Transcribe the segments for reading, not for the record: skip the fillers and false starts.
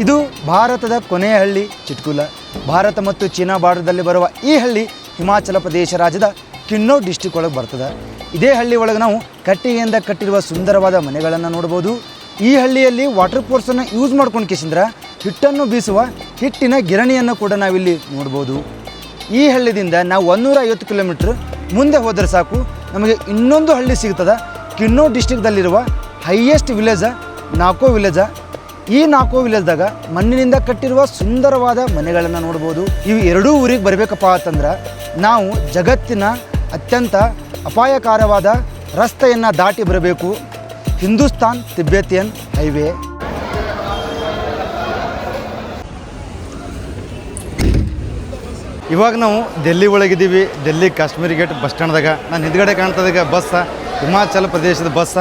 ಇದು ಭಾರತದ ಕೊನೆಯ ಹಳ್ಳಿ ಚಿಟ್ಕುಲ. ಭಾರತ ಮತ್ತು ಚೀನಾ ಬಾರ್ಡರ್ದಲ್ಲಿ ಬರುವ ಈ ಹಳ್ಳಿ ಹಿಮಾಚಲ ಪ್ರದೇಶ ರಾಜ್ಯದ ಕಿನ್ನೌರ್ ಡಿಸ್ಟಿಕ್ ಒಳಗೆ ಬರ್ತದೆ. ಇದೇ ಹಳ್ಳಿ ಒಳಗೆ ನಾವು ಕಟ್ಟಿಗೆಯಿಂದ ಕಟ್ಟಿರುವ ಸುಂದರವಾದ ಮನೆಗಳನ್ನು ನೋಡ್ಬೋದು. ಈ ಹಳ್ಳಿಯಲ್ಲಿ ವಾಟರ್ ಫೋರ್ಸನ್ನು ಯೂಸ್ ಮಾಡ್ಕೊಂಡು ಕೇಸಿಂದ್ರೆ ಹಿಟ್ಟನ್ನು ಬೀಸುವ ಹಿಟ್ಟಿನ ಗಿರಣಿಯನ್ನು ಕೂಡ ನಾವಿಲ್ಲಿ ನೋಡ್ಬೋದು. ಈ ಹಳ್ಳಿದಿಂದ ನಾವು 150 ಕಿಲೋಮೀಟ್ರ್ ಮುಂದೆ ಹೋದರೆ ಸಾಕು ನಮಗೆ ಇನ್ನೊಂದು ಹಳ್ಳಿ ಸಿಗ್ತದೆ. ಕಿನ್ನೌರ್ ಡಿಸ್ಟಿಕ್ದಲ್ಲಿರುವ ಹೈಯೆಸ್ಟ್ ವಿಲೇಜ ನಾಕೋ ವಿಲೇಜ. ಈ ನಾಕೋ ವಿಲೇಜ್ದಾಗ ಮಣ್ಣಿನಿಂದ ಕಟ್ಟಿರುವ ಸುಂದರವಾದ ಮನೆಗಳನ್ನು ನೋಡ್ಬೋದು. ಇವು ಎರಡೂ ಊರಿಗೆ ಬರಬೇಕಪ್ಪ ಅಂತಂದ್ರೆ ನಾವು ಜಗತ್ತಿನ ಅತ್ಯಂತ ಅಪಾಯಕಾರವಾದ ರಸ್ತೆಯನ್ನು ದಾಟಿ ಬರಬೇಕು, ಹಿಂದೂಸ್ತಾನ್ ತಿಬೆತಿಯನ್ ಹೈವೇ. ಇವಾಗ ನಾವು ಡೆಲ್ಲಿ ಒಳಗಿದ್ದೀವಿ. ಡೆಲ್ಲಿ ಕಾಶ್ಮೀರಿ ಗೇಟ್ ಬಸ್ ಸ್ಟ್ಯಾಂಡ್ದಾಗ ನಾನು ಹಿಂದ್ಗಡೆ ಕಾಣ್ತದಾಗ ಬಸ್ಸ ಹಿಮಾಚಲ ಪ್ರದೇಶದ ಬಸ್ಸ.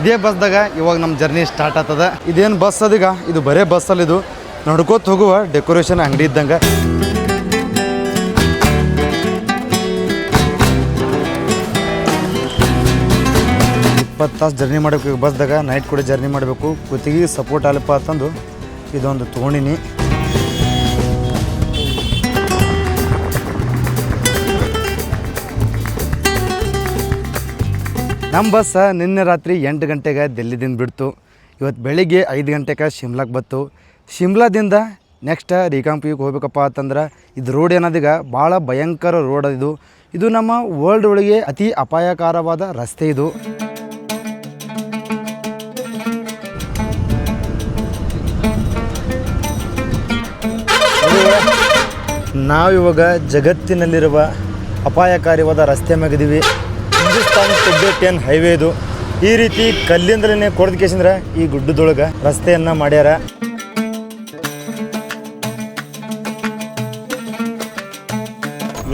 ಇದೇ ಬಸ್ದಾಗ ಇವಾಗ ನಮ್ಮ ಜರ್ನಿ ಸ್ಟಾರ್ಟ್ ಆಗ್ತದೆ. ಇದೇನು ಬಸ್ ಅದೀಗ ಇದು ಬರೇ ಬಸ್ಸಲ್ಲಿ ಇದು ನಡ್ಕೋತ ಹೋಗುವ ಡೆಕೋರೇಷನ್ ಅಂಗಡಿ ಇದ್ದಂಗೆ. 20 ತಾಸು ಜರ್ನಿ ಮಾಡಬೇಕು ಬಸ್ದಾಗ. ನೈಟ್ ಕೂಡ ಜರ್ನಿ ಮಾಡಬೇಕು. ಕುತ್ತಿಗೆ ಸಪೋರ್ಟ್ ಆಗಲಪ್ಪ ಅಂತಂದು ಇದೊಂದು ತೊಗೊಂಡಿನಿ. ನಮ್ಮ ಬಸ್ ನಿನ್ನೆ ರಾತ್ರಿ 8 ಗಂಟೆಗೆ ದಿಲ್ಲಿದಿಂದ ಬಿಡ್ತು. ಇವತ್ತು ಬೆಳಿಗ್ಗೆ 5 ಗಂಟೆಗೆ ಶಿಮ್ಲಾಗೆ ಬತ್ತು. ಶಿಮ್ಲಾದಿಂದ ನೆಕ್ಸ್ಟ್ ರಿಕಾಂಪಿಗೆ ಹೋಗ್ಬೇಕಪ್ಪ ಅಂತಂದ್ರೆ ಇದು ರೋಡ್ ಏನದೀಗ ಭಾಳ ಭಯಂಕರ ರೋಡ್ ಇದು. ಇದು ನಮ್ಮ ವರ್ಲ್ಡ್ ಒಳಗೆ ಅತಿ ಅಪಾಯಕಾರವಾದ ರಸ್ತೆ ಇದು. ನಾವಿವಾಗ ಜಗತ್ತಿನಲ್ಲಿರುವ ಅಪಾಯಕಾರಿವಾದ ರಸ್ತೆ ಮ್ಯಾಗಿದ್ದೀವಿ. ಹಿಂದೂಸ್ತಾನ್ ತಿಬೆಟಿಯನ್ ಹೈವೇ ಇದು. ಈ ರೀತಿ ಕಲ್ಲಿಂದಲೇ ಕೊಡ್ದು ಕೇಸಿಂದ್ರೆ ಈ ಗುಡ್ಡದೊಳಗೆ ರಸ್ತೆಯನ್ನು ಮಾಡ್ಯಾರ.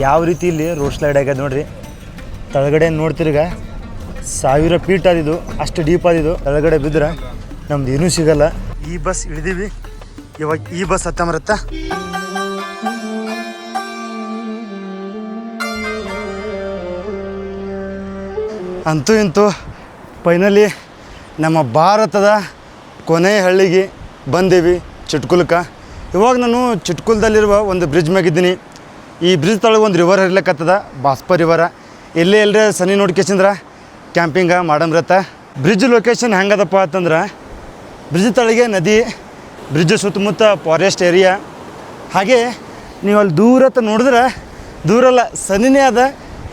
ಯಾವ ರೀತಿ ಇಲ್ಲಿ ರೋಡ್ ಸ್ಲೈಡ್ ಆಗ್ಯದ ನೋಡ್ರಿ. ತಳಗಡೆ ನೋಡ್ತಿರ್ಗ 1000 ಫೀಟ್ ಆದಿದು, ಅಷ್ಟು ಡೀಪ್ ಆದಿದು. ತಳಗಡೆ ಬಿದ್ದರೆ ನಮ್ದು ಏನೂ ಸಿಗಲ್ಲ. ಈ ಬಸ್ ಇಳಿದೀವಿ. ಇವಾಗ ಈ ಬಸ್ ಹತ್ತಂಬರತ್ತ. ಅಂತೂ ಇಂತೂ ಫೈನಲಿ ನಮ್ಮ ಭಾರತದ ಕೊನೆಯ ಹಳ್ಳಿಗೆ ಬಂದೀವಿ, ಚಿಟ್ಕುಲಕ್ಕೆ. ಇವಾಗ ನಾನು ಚಿಟ್ಕುಲದಲ್ಲಿರುವ ಒಂದು ಬ್ರಿಡ್ಜ್ ಮ್ಯಾಗಿದ್ದೀನಿ. ಈ ಬ್ರಿಡ್ಜ್ ತಳಗೆ ಒಂದು ರಿವರ್ ಹರಿಲಕ್ಕತ್ತದ, ಬಾಸ್ಪ ರಿವರ. ಎಲ್ಲೇ ಸನಿ ನೋಡ್ಕೇಸಂದ್ರೆ ಕ್ಯಾಂಪಿಂಗ ಮಾಡಂಬ್ರತ್ತ. ಬ್ರಿಡ್ಜ್ ಲೊಕೇಶನ್ ಹೆಂಗದಪ್ಪ ಅಂತಂದ್ರೆ ಬ್ರಿಡ್ಜ್ ತಳಗೆ ನದಿ, ಬ್ರಿಡ್ಜ್ ಸುತ್ತಮುತ್ತ ಫಾರೆಸ್ಟ್ ಏರಿಯಾ. ಹಾಗೆ ನೀವು ಅಲ್ಲಿ ದೂರತ್ತ ನೋಡಿದ್ರೆ ದೂರಲ್ಲ ಸನಿನೇ ಆದ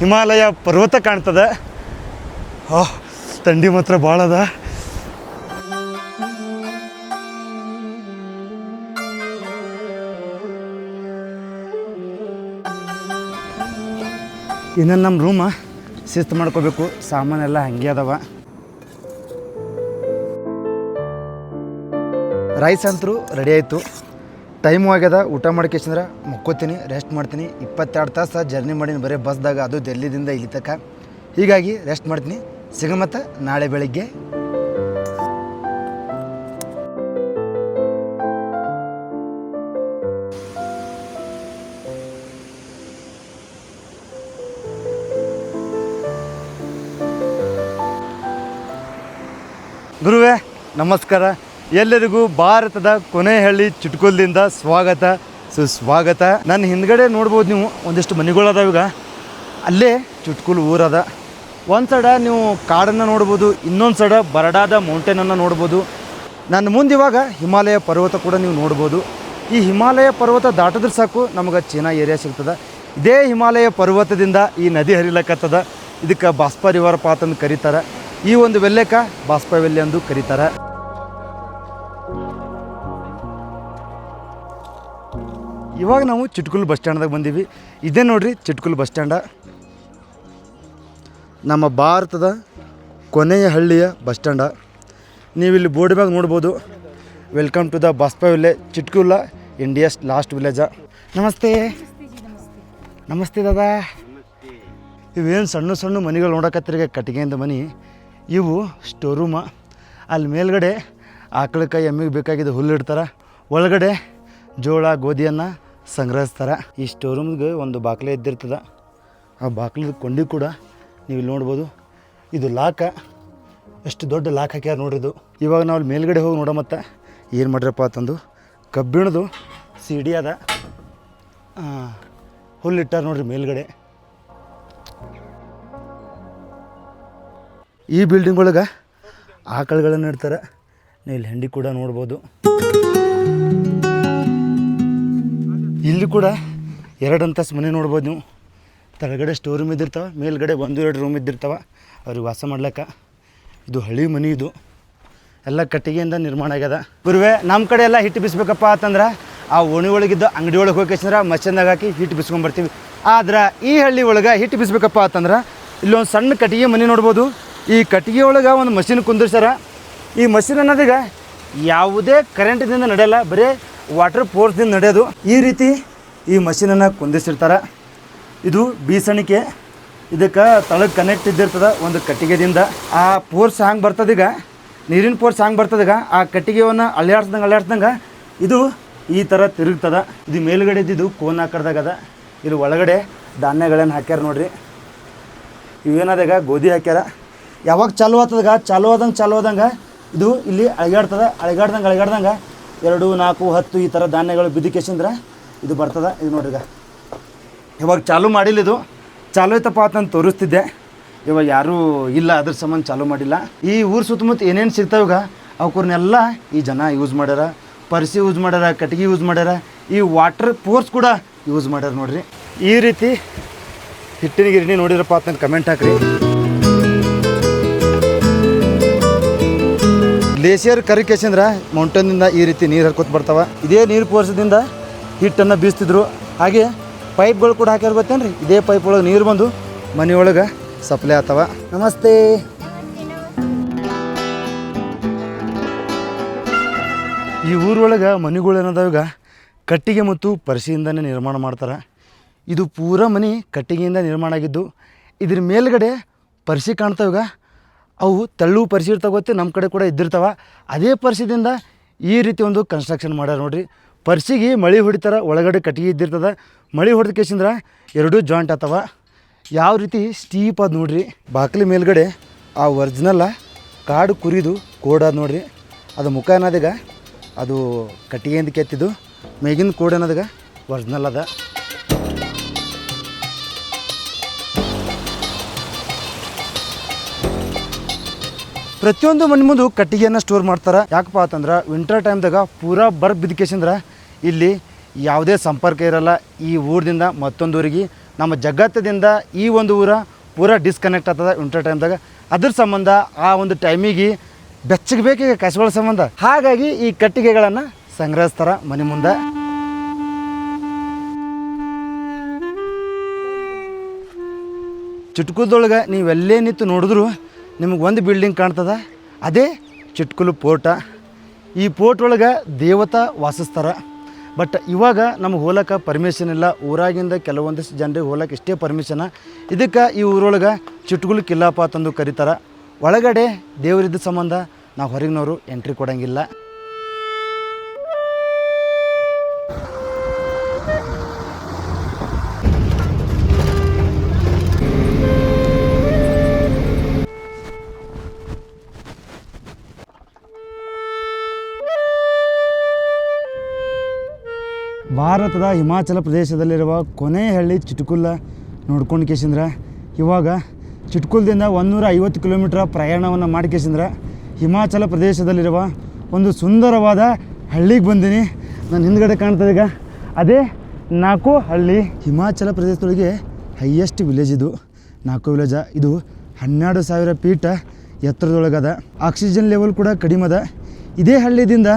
ಹಿಮಾಲಯ ಪರ್ವತ ಕಾಣ್ತದೆ. ಥಂಡಿ ಮಾತ್ರ ಭಾಳ ಅದ. ಇನ್ನು ನಮ್ಮ ರೂಮ ಶಿಸ್ತು ಮಾಡ್ಕೋಬೇಕು. ಸಾಮಾನೆಲ್ಲ ಹಂಗೆ ಅದಾವ. ರೈಸ್ ಅಂತರೂ ರೆಡಿ ಆಯಿತು. ಟೈಮು ಆಗ್ಯದ. ಊಟ ಮಾಡ್ಕೇಸಂದ್ರೆ ಮಕ್ಕೋತೀನಿ, ರೆಸ್ಟ್ ಮಾಡ್ತೀನಿ. 22 ತಾಸು ಜರ್ನಿ ಮಾಡೀನಿ ಬರೀ ಬಸ್ದಾಗ, ಅದು ಡೆಲ್ಲಿದಿಂದ ಇಲ್ಲಿ ತನಕ. ಹೀಗಾಗಿ ರೆಸ್ಟ್ ಮಾಡ್ತೀನಿ. ಸಿಗಮತ್ತ ನಾಳೆ ಬೆಳಿಗ್ಗೆ. ಗುರುವೇ ನಮಸ್ಕಾರ. ಎಲ್ಲರಿಗೂ ಭಾರತದ ಕೊನೆಯ ಹಳ್ಳಿ ಚಿಟ್ಕುಲದಿಂದ ಸ್ವಾಗತ ಸುಸ್ವಾಗತ. ನನ್ನ ಹಿಂದ್ಗಡೆ ನೋಡ್ಬೋದು ನೀವು ಒಂದಿಷ್ಟು ಮನೆಗಳದಾವೀಗ. ಅಲ್ಲೇ ಚಿಟ್ಕುಲ್ ಊರದ. ಒಂದು ಸೈಡ ನೀವು ಕಾಡನ್ನು ನೋಡ್ಬೋದು, ಇನ್ನೊಂದು ಸೈಡ ಬರಡಾದ ಮೌಂಟೇನನ್ನು ನೋಡ್ಬೋದು. ನನ್ನ ಮುಂದೆ ಇವಾಗ ಹಿಮಾಲಯ ಪರ್ವತ ಕೂಡ ನೀವು ನೋಡ್ಬೋದು. ಈ ಹಿಮಾಲಯ ಪರ್ವತ ದಾಟಿದ್ರೆ ಸಾಕು ನಮಗೆ ಚೀನಾ ಏರಿಯಾ ಸಿಗ್ತದೆ. ಇದೇ ಹಿಮಾಲಯ ಪರ್ವತದಿಂದ ಈ ನದಿ ಹರಿಲಕ್ಕತ್ತದ. ಇದಕ್ಕೆ ಬಾಸ್ಪ ರಿವರ್ ಪಾತ್ ಅಂತ ಕರೀತಾರೆ. ಈ ಒಂದು ವೆಲ್ಲೆಕ ಬಾಸ್ಪ ವೆಲ್ಲೆ ಎಂದು ಕರೀತಾರೆ. ಇವಾಗ ನಾವು ಚಿಟ್ಕುಲ್ ಬಸ್ ಸ್ಟ್ಯಾಂಡ್ದಾಗ ಬಂದೀವಿ. ಇದೇ ನೋಡ್ರಿ ಚಿಟ್ಕುಲ್ ಬಸ್ ಸ್ಟ್ಯಾಂಡ. ನಮ್ಮ ಭಾರತದ ಕೊನೆಯ ಹಳ್ಳಿಯ ಬಸ್ ಸ್ಟ್ಯಾಂಡ. ನೀವಿಲ್ಲಿ ಬೋರ್ಡ್ ಮ್ಯಾಗ ನೋಡ್ಬೋದು, welcome to the Baspa valley Chitkul, India's last village. ನಮಸ್ತೆ. ನಮಸ್ತೆ ದಾದಾ. ಇವೇನು ಸಣ್ಣ ಸಣ್ಣ ಮನೆಗಳು ನೋಡಕತ್ತಿರಿಗೆ, ಕಟ್ಟಿಗೆಯಿಂದ ಮನೆ. ಇವು ಸ್ಟೋರೂಮ. ಅಲ್ಲಿ ಮೇಲ್ಗಡೆ ಆಕಳಕ್ಕೆ ಎಮ್ಮಿಗೆ ಬೇಕಾಗಿದ್ದು ಹುಲ್ಲು ಇಡ್ತಾರೆ. ಒಳಗಡೆ ಜೋಳ ಗೋಧಿಯನ್ನು ಸಂಗ್ರಹಿಸ್ತಾರೆ. ಈ ಸ್ಟೋರೂಮ್ಗೆ ಒಂದು ಬಾಗಿಲೇ ಇದ್ದಿರ್ತದೆ. ಆ ಬಾಗಿಲದ ಕೊಂಡಿ ಕೂಡ ನೀವು ಇಲ್ಲಿ ನೋಡ್ಬೋದು. ಇದು ಲಾಕ. ಎಷ್ಟು ದೊಡ್ಡ ಲಾಕ್ ಹಾಕ್ಯಾರ ನೋಡ್ರಿ ಇದು. ಇವಾಗ ನಾವು ಅಲ್ಲಿ ಮೇಲ್ಗಡೆ ಹೋಗಿ ನೋಡೋ ಮತ್ತೆ ಏನು ಮಾಡ್ರಪ್ಪ ಅಂತಂದು ಕಬ್ಬಿಣದು ಸಿಡಿ ಅದ, ಹುಲ್ಲಿಟ್ಟಾರ ನೋಡ್ರಿ ಮೇಲ್ಗಡೆ. ಈ ಬಿಲ್ಡಿಂಗ್ ಒಳಗೆ ಆಕಳುಗಳನ್ನು ಇಡ್ತಾರೆ. ನೀವು ಇಲ್ಲಿ ಹೆಂಡಿ ಕೂಡ ನೋಡ್ಬೋದು. ಇಲ್ಲಿ ಕೂಡ 2 ಅಂತಸ್ತು ಮನೆ ನೋಡ್ಬೋದು ನೀವು. ಕೆಳಗಡೆ ಸ್ಟೋರ್ ರೂಮ್ ಇದ್ದಿರ್ತಾವೆ, ಮೇಲ್ಗಡೆ 1-2 ರೂಮ್ ಇದ್ದಿರ್ತಾವೆ ಅವ್ರಿಗೆ ವಾಸ ಮಾಡ್ಲಿಕ್ಕೆ. ಇದು ಹಳಿ ಮನೆ, ಇದು ಎಲ್ಲ ಕಟ್ಟಿಗೆಯಿಂದ ನಿರ್ಮಾಣ ಆಗ್ಯದ. ಗುರುವೆ, ನಮ್ಮ ಕಡೆ ಎಲ್ಲ ಹಿಟ್ಟು ಬಿಸ್ಬೇಕಪ್ಪ ಅಂತಂದ್ರೆ ಆ ಓಣಿ ಒಳಗಿದ್ದು ಅಂಗಡಿ ಒಳಗೆ ಹೋಗಿಸಿದ್ರೆ ಮಷಿನ್ದಾಗ ಹಾಕಿ ಹಿಟ್ಟು ಬಿಸ್ಕೊಂಡ್ಬರ್ತೀವಿ. ಆದ್ರೆ ಈ ಹಳ್ಳಿ ಒಳಗೆ ಹಿಟ್ಟು ಬಿಸ್ಬೇಕಪ್ಪ ಅಂತಂದ್ರೆ ಇಲ್ಲೊಂದು ಸಣ್ಣ ಕಟ್ಟಿಗೆ ಮನೆ ನೋಡ್ಬೋದು. ಈ ಕಟ್ಟಿಗೆ ಒಳಗೆ ಒಂದು ಮಷಿನ್ ಕುಂದಿರ್ಸಾರ. ಈ ಮಷಿನ್ ಅನ್ನೋದೀಗ ಯಾವುದೇ ಕರೆಂಟಿಂದ ನಡೆಯಲ್ಲ, ಬರೀ ವಾಟರ್ ಫೋರ್ಸ್ದಿಂದ ನಡೆಯೋದು. ಈ ರೀತಿ ಈ ಮಷಿನನ್ನು ಕುಂದಿಸಿರ್ತಾರೆ. ಇದು ಬೀಸಣಿಕೆ, ಇದಕ್ಕೆ ತಳಗೆ ಕನೆಕ್ಟ್ ಇದ್ದಿರ್ತದೆ ಒಂದು ಕಟ್ಟಿಗೆದಿಂದ. ಆ ಫೋರ್ಸ್ ಹಂಗೆ ಬರ್ತದೀಗ, ನೀರಿನ ಫೋರ್ಸ್ ಹಂಗೆ ಬರ್ತದೀಗ. ಆ ಕಟ್ಟಿಗೆಯನ್ನು ಅಲ್ಲಾಡ್ಸ್ದಂಗೆ ಇದು ಈ ಥರ ತಿರುಗ್ತದೆ. ಇದು ಮೇಲುಗಡೆ ಇದ್ದಿದ್ದು ಕೋನ್ ಆಕಾರದಾಗದ. ಇಲ್ಲಿ ಒಳಗಡೆ ಧಾನ್ಯಗಳನ್ನು ಹಾಕ್ಯಾರ ನೋಡ್ರಿ. ಇವೇನದಾಗ ಗೋಧಿ ಹಾಕ್ಯಾರ. ಯಾವಾಗ ಚಾಲು ಆದಂಗೆ ಇದು ಇಲ್ಲಿ ಅಳಗಾಡ್ದಂಗೆ 2, 4, 10 ಈ ಥರ ಧಾನ್ಯಗಳು ಬಿದ್ದಿಕೆಸಿಂದ್ರೆ ಇದು ಬರ್ತದೆ. ಇದು ನೋಡ್ರಿ, ಇವಾಗ ಚಾಲು ಮಾಡಿಲ್ಲ. ಇದು ಚಾಲು ಐತಪ್ಪ ಅಂತ ನಾನು ತೋರಿಸ್ತಿದ್ದೆ, ಇವಾಗ ಯಾರೂ ಇಲ್ಲ, ಅದ್ರ ಸಂಬಂಧ ಚಾಲು ಮಾಡಿಲ್ಲ. ಈ ಊರು ಸುತ್ತಮುತ್ತ ಏನೇನು ಸಿಗ್ತಾವಾಗ ಅವಕ್ಕೂರ್ನೆಲ್ಲ ಈ ಜನ ಯೂಸ್ ಮಾಡ್ಯಾರ. ಪರ್ಸಿ ಯೂಸ್ ಮಾಡ್ಯಾರ, ಕಟ್ಟಿಗೆ ಯೂಸ್ ಮಾಡ್ಯಾರ, ಈ ವಾಟರ್ ಫೋರ್ಸ್ ಕೂಡ ಯೂಸ್ ಮಾಡ್ಯಾರ ನೋಡ್ರಿ. ಈ ರೀತಿ ಹಿಟ್ಟಿನ ಗಿರಣಿ ನೋಡಿರಪ್ಪ ಅಂತ ಕಮೆಂಟ್ ಹಾಕ್ರಿ. ಗ್ಲೇಷಿಯರ್ ಕರಿಕೇಸಂದ್ರೆ ಮೌಂಟೇನಿಂದ ಈ ರೀತಿ ನೀರು ಹರ್ಕೊತ ಬರ್ತಾವ. ಇದೇ ನೀರು ಫೋರ್ಸದಿಂದ ಹಿಟ್ಟನ್ನು ಬೀಸ್ತಿದ್ರು. ಹಾಗೆ ಪೈಪ್ಗಳು ಕೂಡ ಹಾಕ್ಯಾರ, ಗೊತ್ತೇನ್ರಿ? ಇದೇ ಪೈಪ್ ಒಳಗೆ ನೀರು ಬಂದು ಮನೆಯೊಳಗೆ ಸಪ್ಲೈ ಆಗ್ತಾವ. ನಮಸ್ತೆ. ಈ ಊರೊಳಗೆ ಮನೆಗಳು ಏನದಾವಾಗ ಕಟ್ಟಿಗೆ ಮತ್ತು ಪರ್ಸಿಯಿಂದನೇ ನಿರ್ಮಾಣ ಮಾಡ್ತಾರೆ. ಇದು ಪೂರ ಮನೆ ಕಟ್ಟಿಗೆಯಿಂದ ನಿರ್ಮಾಣ ಆಗಿದ್ದು. ಇದ್ರ ಮೇಲ್ಗಡೆ ಪರ್ಸಿ ಕಾಣ್ತಾವಾಗ ಅವು ತಳ್ಳು ಪರ್ಸಿ ಇರ್ತಾವೆ, ಗೊತ್ತೆ, ನಮ್ಮ ಕಡೆ ಕೂಡ ಇದ್ದಿರ್ತಾವೆ. ಅದೇ ಪರ್ಸಿದಿಂದ ಈ ರೀತಿ ಒಂದು ಕನ್ಸ್ಟ್ರಕ್ಷನ್ ಮಾಡ್ಯಾರ ನೋಡ್ರಿ. ಪರ್ಸಿಗೆ ಮಳೆ ಹೊಡಿತಾರೆ, ಒಳಗಡೆ ಕಟ್ಟಿಗೆ ಇದ್ದಿರ್ತದೆ. ಮಳೆ ಹೊಡೆದ ಕೇಸಿಂದ್ರೆ 2 ಜಾಯಿಂಟ್ ಆಗ್ತಾವ. ಯಾವ ರೀತಿ ಸ್ಟೀಪ್ ಅದು ನೋಡ್ರಿ. ಬಾಗಿಲು ಮೇಲ್ಗಡೆ ಆ ಒರ್ಜಿನಲ್ಲ ಕಾಡು ಕುರಿದು ಕೋಡ್ ಅದು ನೋಡ್ರಿ. ಅದು ಮುಖ ಅನ್ನೋದಾಗ ಅದು ಕಟ್ಟಿಗೆಯಿಂದ ಕೆತ್ತಿದ್ದು, ಮೇಗಿನ ಕೋಡ್ ಅನ್ನೋದಾಗ ಒರ್ಜಿನಲ್ ಅದ. ಪ್ರತಿಯೊಂದು ಮನೆ ಮುಂದೆ ಕಟ್ಟಿಗೆಯನ್ನು ಸ್ಟೋರ್ ಮಾಡ್ತಾರೆ. ಯಾಕಪ್ಪ ಅಂತಂದ್ರೆ ವಿಂಟರ್ ಟೈಮ್ದಾಗ ಪೂರಾ ಬರ್ಫ್ ಬಿದ್ಕೇಸಿಂದ್ರೆ ಇಲ್ಲಿ ಯಾವುದೇ ಸಂಪರ್ಕ ಇರಲ್ಲ. ಈ ಊರಿಂದ ಮತ್ತೊಂದು ಊರಿಗೆ, ನಮ್ಮ ಜಗತ್ತದಿಂದ ಈ ಒಂದು ಊರ ಪೂರಾ ಡಿಸ್ಕನೆಕ್ಟ್ ಆಗ್ತದೆ ವಿಂಟರ್ ಟೈಮ್ದಾಗ. ಅದ್ರ ಸಂಬಂಧ ಆ ಒಂದು ಟೈಮಿಗೆ ಬೆಚ್ಚಗೆ ಬೇಕೀಗ ಕಸಗಳ ಸಂಬಂಧ. ಹಾಗಾಗಿ ಈ ಕಟ್ಟಿಗೆಗಳನ್ನು ಸಂಗ್ರಹಿಸ್ತಾರೆ ಮನೆ ಮುಂದೆ. ಚಿಟ್ಕುಲದೊಳಗೆ ನೀವೆಲ್ಲೇ ನಿಂತು ನೋಡಿದ್ರು ನಿಮಗೆ ಒಂದು ಬಿಲ್ಡಿಂಗ್ ಕಾಣ್ತದೆ, ಅದೇ ಚಿಟ್ಕುಲು ಪೋರ್ಟ. ಈ ಪೋರ್ಟ್ ಒಳಗೆ ದೇವತಾ ವಾಸಿಸ್ತಾರೆ. ಬಟ್ ಇವಾಗ ನಮಗೆ ಹೋಲಕ್ಕೆ ಪರ್ಮಿಷನ್ ಇಲ್ಲ. ಊರಾಗಿಂದ ಕೆಲವೊಂದಿಷ್ಟು ಜನರಿಗೆ ಹೋಲಕ್ಕೆ ಇಷ್ಟೇ ಪರ್ಮಿಷನ. ಇದಕ್ಕೆ ಈ ಊರೊಳಗೆ ಚಿಟ್ಕುಲು ಕಿಲ್ಲಪ್ಪ ತಂದು ಕರೀತಾರೆ. ಒಳಗಡೆ ದೇವರಿದ್ದ ಸಂಬಂಧ ನಾವು ಹೊರಗಿನವರು ಎಂಟ್ರಿ ಕೊಡೋಂಗಿಲ್ಲ. ಭಾರತದ ಹಿಮಾಚಲ ಪ್ರದೇಶದಲ್ಲಿರುವ ಕೊನೆಯ ಹಳ್ಳಿ ಚಿಟ್ಕುಲ ನೋಡ್ಕೊಂಡು ಕೇಸಿಂದ್ರೆ ಇವಾಗ ಚಿಟ್ಕುಲದಿಂದ 150 ಕಿಲೋಮೀಟ್ರ್ ಪ್ರಯಾಣವನ್ನು ಮಾಡಿ ಕೇಸಿಂದ್ರೆ ಹಿಮಾಚಲ ಪ್ರದೇಶದಲ್ಲಿರುವ ಒಂದು ಸುಂದರವಾದ ಹಳ್ಳಿಗೆ ಬಂದೀನಿ. ನಾನು ಹಿಂದ್ಗಡೆ ಕಾಣ್ತದೀಗ ಅದೇ ನಾಕೋ ಹಳ್ಳಿ. ಹಿಮಾಚಲ ಪ್ರದೇಶದೊಳಗೆ ಹೈಯೆಸ್ಟ್ ವಿಲೇಜ್ ಇದು ನಾಕೋ ವಿಲೇಜ. ಇದು 12,000 ಫೀಟ್ ಎತ್ತರದೊಳಗದ. ಆಕ್ಸಿಜನ್ ಲೆವೆಲ್ ಕೂಡ ಕಡಿಮೆ ಅದ. ಇದೇ ಹಳ್ಳಿದಿಂದ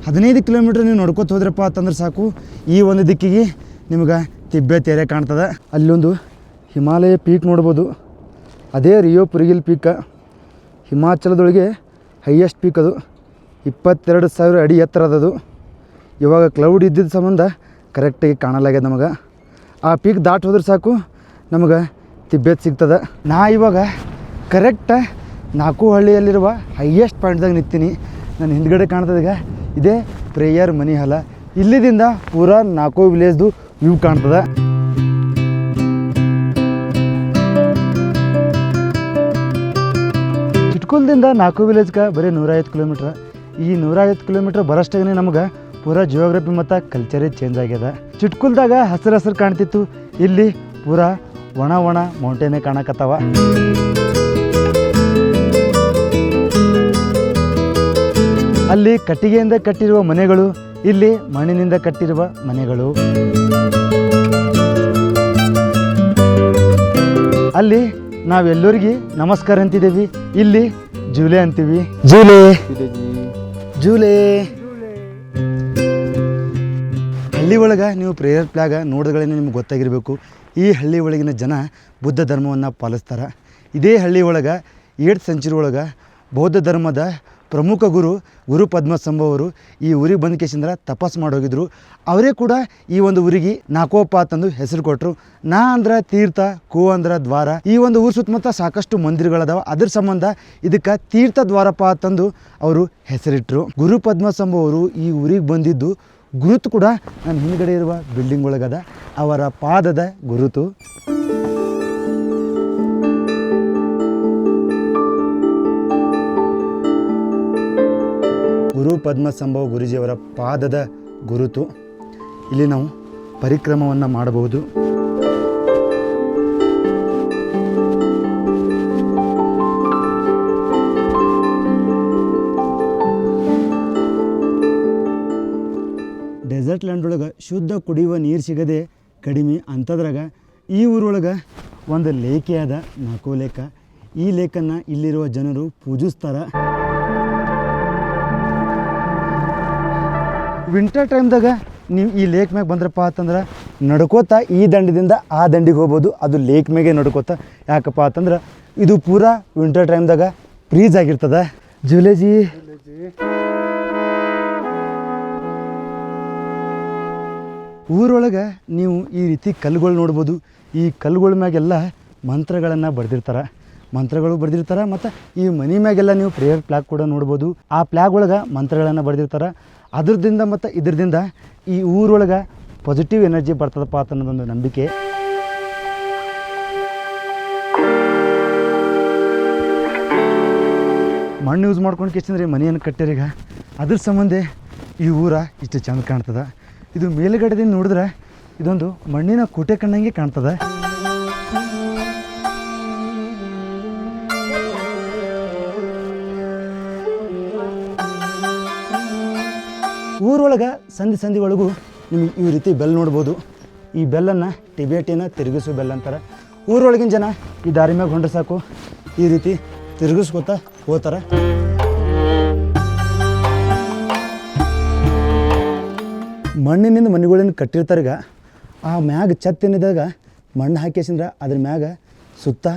15 ಕಿಲೋಮೀಟ್ರ್ ನೀವು ನೋಡ್ಕೊತ ಹೋದ್ರಪ್ಪ ಅಂತಂದ್ರೆ ಸಾಕು, ಈ ಒಂದು ದಿಕ್ಕಿಗೆ ನಿಮ್ಗೆ ತಿಬ್ಬೆತ್ ಏರಿಯಾ ಕಾಣ್ತದೆ. ಅಲ್ಲೊಂದು ಹಿಮಾಲಯ ಪೀಕ್ ನೋಡ್ಬೋದು, ಅದೇ ರಿಯೋ ಪುರಿಗಿಲ್ ಪೀಕ್. ಹಿಮಾಚಲದೊಳಗೆ ಹೈಯೆಸ್ಟ್ ಪೀಕ್ ಅದು. 22,000 ಅಡಿ ಎತ್ತರ ಅದದು. ಇವಾಗ ಕ್ಲೌಡ್ ಇದ್ದಿದ್ದ ಸಂಬಂಧ ಕರೆಕ್ಟಾಗಿ ಕಾಣಲಾಗ್ಯದ ನಮಗೆ. ಆ ಪೀಕ್ ದಾಟಿ ಹೋದ್ರೆ ಸಾಕು ನಮಗೆ ತಿಬ್ಬೆತ್ ಸಿಗ್ತದೆ. ನಾ ಇವಾಗ ಕರೆಕ್ಟ ನಾಲ್ಕು ಹಳ್ಳಿಯಲ್ಲಿರುವ ಹೈಯೆಸ್ಟ್ ಪಾಯಿಂಟ್ದಾಗ ನಿಂತೀನಿ. ನಾನು ಹಿಂದ್ಗಡೆ ಕಾಣ್ತದೀಗ ಇದೇ ಪ್ರೇಯರ್ ಮನಿ ಹಾಲ. ಇಲ್ಲಿದಿಂದ ಪೂರಾ ನಾಕೋ ವಿಲೇಜ್ದು ವ್ಯೂ ಕಾಣ್ತದೆ. ಚಿಟ್ಕುಲದಿಂದ ನಾಕೋ ವಿಲೇಜ್ಗೆ ಬರೀ 150 ಕಿಲೋಮೀಟ್ರ್. ಈ 150 ಕಿಲೋಮೀಟ್ರ್ ಬರೋಷ್ಟಾಗೇ ನಮ್ಗೆ ಪೂರಾ ಜಿಯೋಗ್ರಫಿ ಮತ್ತು ಕಲ್ಚರೇ ಚೇಂಜ್ ಆಗ್ಯದ. ಚಿಟ್ಕುಲ್ದಾಗ ಹಸಿರು ಕಾಣ್ತಿತ್ತು, ಇಲ್ಲಿ ಪೂರಾ ಒಣ ಮೌಂಟೇನೇ ಕಾಣಕತ್ತಾವ. ಅಲ್ಲಿ ಕಟ್ಟಿಗೆಯಿಂದ ಕಟ್ಟಿರುವ ಮನೆಗಳು, ಇಲ್ಲಿ ಮಣ್ಣಿನಿಂದ ಕಟ್ಟಿರುವ ಮನೆಗಳು. ಅಲ್ಲಿ ನಾವೆಲ್ಲರಿಗೆ ನಮಸ್ಕಾರ ಅಂತಿದ್ದೀವಿ, ಇಲ್ಲಿ ಜೂಲೆ ಅಂತೀವಿ. ಜೂಲೆ ಜೂಲೆ. ಹಳ್ಳಿ ಒಳಗೆ ನೀವು ಪ್ರೇಯರ್ ಫ್ಲಾಗ್ ನೋಡಿದ್ಗಳೇ ನಿಮ್ಗೆ ಗೊತ್ತಾಗಿರಬೇಕು. ಈ ಹಳ್ಳಿ ಒಳಗಿನ ಜನ ಬುದ್ಧ ಧರ್ಮವನ್ನು ಪಾಲಿಸ್ತಾರೆ. ಇದೇ ಹಳ್ಳಿ ಒಳಗೆ 8th ಸೆಂಚುರಿ ಒಳಗೆ ಬೌದ್ಧ ಧರ್ಮದ ಪ್ರಮುಖ ಗುರು ಪದ್ಮಸಂಭವರು ಈ ಊರಿಗೆ ಬಂದ ಕೇಸಿಂದ್ರ ತಪಸ್ ಮಾಡೋಗಿದ್ರು. ಅವರೇ ಕೂಡ ಈ ಒಂದು ಊರಿಗೆ ನಾಕೋಪ ಅಂತಂದು ಹೆಸರು ಕೊಟ್ಟರು. ನಾ ಅಂದ್ರೆ ತೀರ್ಥ, ಕೋ ಅಂದ್ರೆ ದ್ವಾರ. ಈ ಒಂದು ಊರು ಸುತ್ತಮುತ್ತ ಸಾಕಷ್ಟು ಮಂದಿರಗಳದಾವ, ಅದ್ರ ಸಂಬಂಧ ಇದಕ್ಕೆ ತೀರ್ಥ ದ್ವಾರಪ್ಪ ಅಂತಂದು ಅವರು ಹೆಸರಿಟ್ಟರು. ಗುರು ಪದ್ಮಸಂಭವರು ಈ ಊರಿಗೆ ಬಂದಿದ್ದು ಗುರುತು ಕೂಡ ನನ್ನ ಹಿಂದ್ಗಡೆ ಇರುವ ಬಿಲ್ಡಿಂಗ್ ಒಳಗದ, ಅವರ ಪಾದದ ಗುರುತು. ಗುರು ಪದ್ಮಸಂಭವ ಗುರೂಜಿಯವರ ಪಾದದ ಗುರುತು. ಇಲ್ಲಿ ನಾವು ಪರಿಕ್ರಮವನ್ನು ಮಾಡಬಹುದು. ಡೆಸರ್ಟ್ ಲ್ಯಾಂಡ್ ಒಳಗೆ ಶುದ್ಧ ಕುಡಿಯುವ ನೀರು ಸಿಗದೆ ಕಡಿಮೆ ಅಂಥದ್ರಾಗ ಈ ಊರೊಳಗೆ ಒಂದು ಲೇಖೆ ಅದ, ನಾಲ್ಕು ಲೇಖ. ಈ ಲೇಖನ್ನು ಇಲ್ಲಿರುವ ಜನರು ಪೂಜಿಸ್ತಾರೆ. ವಿಂಟರ್ ಟೈಮ್ದಾಗ ನೀವು ಈ ಲೇಕ್ ಮ್ಯಾಗ ಬಂದ್ರಪ್ಪ ಅಂತಂದ್ರೆ ನಡ್ಕೋತಾ ಈ ದಂಡಿದಿಂದ ಆ ದಂಡಿಗೆ ಹೋಗ್ಬೋದು. ಅದು ಲೇಕ್ ಮ್ಯಾಗೆ ನಡ್ಕೋತಾ. ಯಾಕಪ್ಪ ಅಂತಂದ್ರೆ ಇದು ಪೂರಾ ವಿಂಟರ್ ಟೈಮ್ದಾಗ ಫ್ರೀಜ್ ಆಗಿರ್ತದೆ. ಜೂಲೇಜಿ ಊರೊಳಗೆ ನೀವು ಈ ರೀತಿ ಕಲ್ಲುಗಳು ನೋಡ್ಬೋದು. ಈ ಕಲ್ಲುಗಳ ಮ್ಯಾಗೆಲ್ಲ ಮಂತ್ರಗಳನ್ನು ಬರೆದಿರ್ತಾರೆ. ಮತ್ತು ಈ ಮನೆ ಮ್ಯಾಗೆಲ್ಲ ನೀವು ಪ್ರೇಯರ್ ಫ್ಲಾಗ್ ಕೂಡ ನೋಡ್ಬೋದು. ಆ ಫ್ಲಾಗ್ ಒಳಗೆ ಮಂತ್ರಗಳನ್ನು ಬರೆದಿರ್ತಾರೆ. ಅದ್ರದಿಂದ ಮತ್ತು ಇದರಿಂದ ಈ ಊರೊಳಗೆ ಪಾಸಿಟಿವ್ ಎನರ್ಜಿ ಬರ್ತದಪ್ಪ ಅನ್ನೋದೊಂದು ನಂಬಿಕೆ. ಮಣ್ಣು ಯೂಸ್ ಮಾಡ್ಕೊಂಡು ಕೆಚ್ಚಂದ್ರೆ ಮನೆಯನ್ನು ಕಟ್ಟಿರೀಗ, ಅದ್ರ ಸಂಬಂಧ ಈ ಊರ ಇಷ್ಟು ಚಂದ ಕಾಣ್ತದೆ. ಇದು ಮೇಲುಗಡೆದಿಂದ ನೋಡಿದ್ರೆ ಇದೊಂದು ಮಣ್ಣಿನ ಕೋಟೆ ಕಣ್ಣಂಗೆ ಕಾಣ್ತದೆ. ಊರೊಳಗೆ ಸಂಧಿ ಒಳಗೂ ನಿಮಗೆ ಈ ರೀತಿ ಬೆಲ್ ನೋಡ್ಬೋದು. ಈ ಬೆಲ್ಲನ್ನು ಟಿಬೇಟಿನ ತಿರುಗಿಸೋ ಬೆಲ್ ಅಂತಾರೆ. ಊರೊಳಗಿನ ಜನ ಈ ದಾರಿ ಮ್ಯಾಗ ಹೊಂಡ್ರೆ ಸಾಕು ಈ ರೀತಿ ತಿರುಗಿಸ್ಕೊತಾ ಹೋಗ್ತಾರೆ. ಮಣ್ಣಿನಿಂದ ಮನೆಗಳಿಂದ ಕಟ್ಟಿರ್ತಾರೀಗ. ಆ ಮ್ಯಾಗ ಛತ್ತಿನಿದಾಗ ಮಣ್ಣು ಹಾಕಿಸಿಂದ್ರೆ ಅದ್ರ ಮ್ಯಾಗ ಸುತ್ತ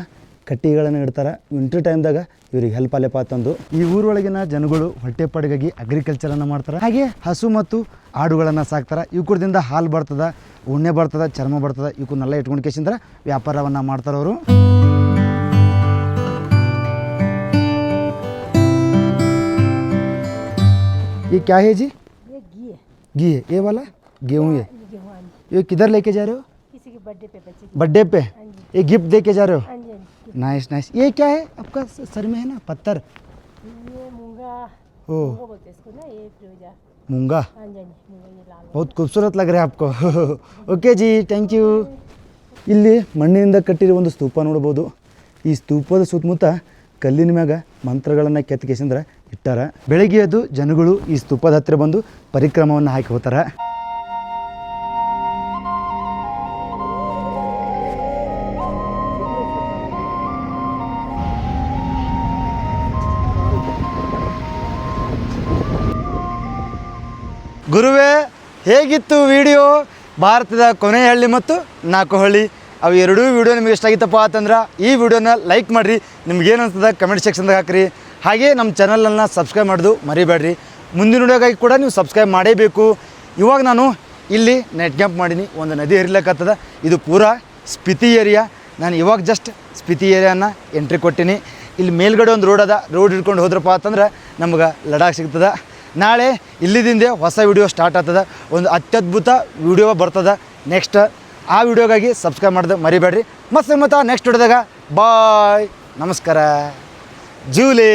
ಕಟ್ಟಿಗಳನ್ನು ಇಡ್ತಾರೆ. ವಿಂಟರ್ ಟೈಮ್ದಾಗ ಇವ್ರಿಗೆ ಹೆಲ್ಪ್ ಅಲ್ಲಪ್ಪ ಅಂತಂದು. ಈ ಊರೊಳಗಿನ ಜನಗಳು ಹೊಟ್ಟೆಪಾಡಿಗಾಗಿ ಅಗ್ರಿಕಲ್ಚರನ್ನು ಮಾಡ್ತಾರೆ. ಹಾಗೆ ಹಸು ಮತ್ತು ಆಡುಗಳನ್ನು ಸಾಕ್ತಾರೆ. ಇವುಕುರದಿಂದ ಹಾಲು ಬರ್ತದೆ, ಉಣ್ಣೆ ಬರ್ತದೆ, ಚರ್ಮ ಬರ್ತದೆ. ಇವಕ್ಕನ್ನೆಲ್ಲ ಇಟ್ಕೊಂಡು ಕೇಸಿಂದ್ರೆ ವ್ಯಾಪಾರವನ್ನು ಮಾಡ್ತಾರೆ ಅವರು. ये क्या है जी? ये घी है। घी है, ये वाला गेहूँ है। ये किधर लेके जा रहे हो? किसी के बर्थडे पे, बच्चे के बर्थडे पे ये गिफ्ट दे के जा रहे हो? हाँ जी, हाँ जी। नाइस. ये क्या है आपका सर में है ना पत्थर? ये मूंगा, ओ मूंगा बोलते हैं इसको ना, ये फिरोजा। मूंगा, हाँ जी, हाँ जी, मूंगा ये लाल। बहुत खूबसूरत लग रहा है आपको. Okay ji, thank you. ಇಲ್ಲಿ ಮಣ್ಣಿನಿಂದ ಕಟ್ಟಿರೋ ಒಂದು ಸ್ತೂಪ ನೋಡ್ಬೋದು. ಈ ಸ್ತೂಪದ ಸುತ್ತಮುತ್ತ ಕಲ್ಲಿನ ಮ್ಯಾಗ ಮಂತ್ರಗಳನ್ನು ಕೆತ್ತಿಗೆಸಿಂದ್ರೆ ಇಟ್ಟಾರ. ಬೆಳಗ್ಗೆ ಎದ್ದು ಜನಗಳು ಈ ಸ್ತೂಪದ ಹತ್ತಿರ ಬಂದು ಪರಿಕ್ರಮವನ್ನು ಹಾಕಿ ಹೋಗ್ತಾರೆ. ಗುರುವೇ, ಹೇಗಿತ್ತು ವಿಡಿಯೋ? ಭಾರತದ ಕೊನೆಯ ಹಳ್ಳಿ ಮತ್ತು ನಾಲ್ಕು ಹಳ್ಳಿ, ಅವು ಎರಡೂ ವಿಡಿಯೋ ನಿಮಗೆ ಇಷ್ಟ ಆಗಿತ್ತಪ್ಪ ಅಂತಂದ್ರೆ ಈ ವಿಡಿಯೋನ ಲೈಕ್ ಮಾಡಿರಿ. ನಿಮ್ಗೇನು ಅನ್ಸ್ತದೆ ಕಮೆಂಟ್ ಸೆಕ್ಷನ್ದಾಗ ಹಾಕಿರಿ. ಹಾಗೆ ನಮ್ಮ ಚಾನಲನ್ನು ಸಬ್ಸ್ಕ್ರೈಬ್ ಮಾಡೋದು ಮರಿಬೇಡ್ರಿ. ಮುಂದಿನ ವಿಡಿಯೋಗಾಗಿ ಕೂಡ ನೀವು ಸಬ್ಸ್ಕ್ರೈಬ್ ಮಾಡೇಬೇಕು. ಇವಾಗ ನಾನು ಇಲ್ಲಿ ನೆಟ್ ಕ್ಯಾಂಪ್ ಮಾಡೀನಿ. ಒಂದು ನದಿ ಹರಿಲಕ್ಕತ್ತದ. ಇದು ಪೂರಾ ಸ್ಪಿತಿ ಏರಿಯಾ. ನಾನು ಇವಾಗ ಜಸ್ಟ್ ಸ್ಪಿತಿ ಏರಿಯಾನ ಎಂಟ್ರಿ ಕೊಟ್ಟೀನಿ. ಇಲ್ಲಿ ಮೇಲ್ಗಡೆ ಒಂದು ರೋಡ್ ಅದ. ರೋಡ್ ಹಿಡ್ಕೊಂಡು ಹೋದ್ರಪ್ಪ ಅಂತಂದ್ರೆ ನಮ್ಗೆ ಲಡಾಖ್ ಸಿಗ್ತದೆ. ನಾಳೆ ಇಲ್ಲಿದಿಂದ ಹೊಸ ವಿಡಿಯೋ ಸ್ಟಾರ್ಟ್ ಆಗ್ತದೆ. ಒಂದು ಅತ್ಯದ್ಭುತ ವಿಡಿಯೋ ಬರ್ತದೆ ನೆಕ್ಸ್ಟ್. ಆ ವಿಡಿಯೋಗಾಗಿ ಸಬ್ಸ್ಕ್ರೈಬ್ ಮಾಡೋದು ಮರಿಬೇಡ್ರಿ. ಮತ್ತೆ ನೆಕ್ಸ್ಟ್ ವಿಡಿಯೋದಾಗ ಬಾಯ್, ನಮಸ್ಕಾರ. ಜೂಲೆ.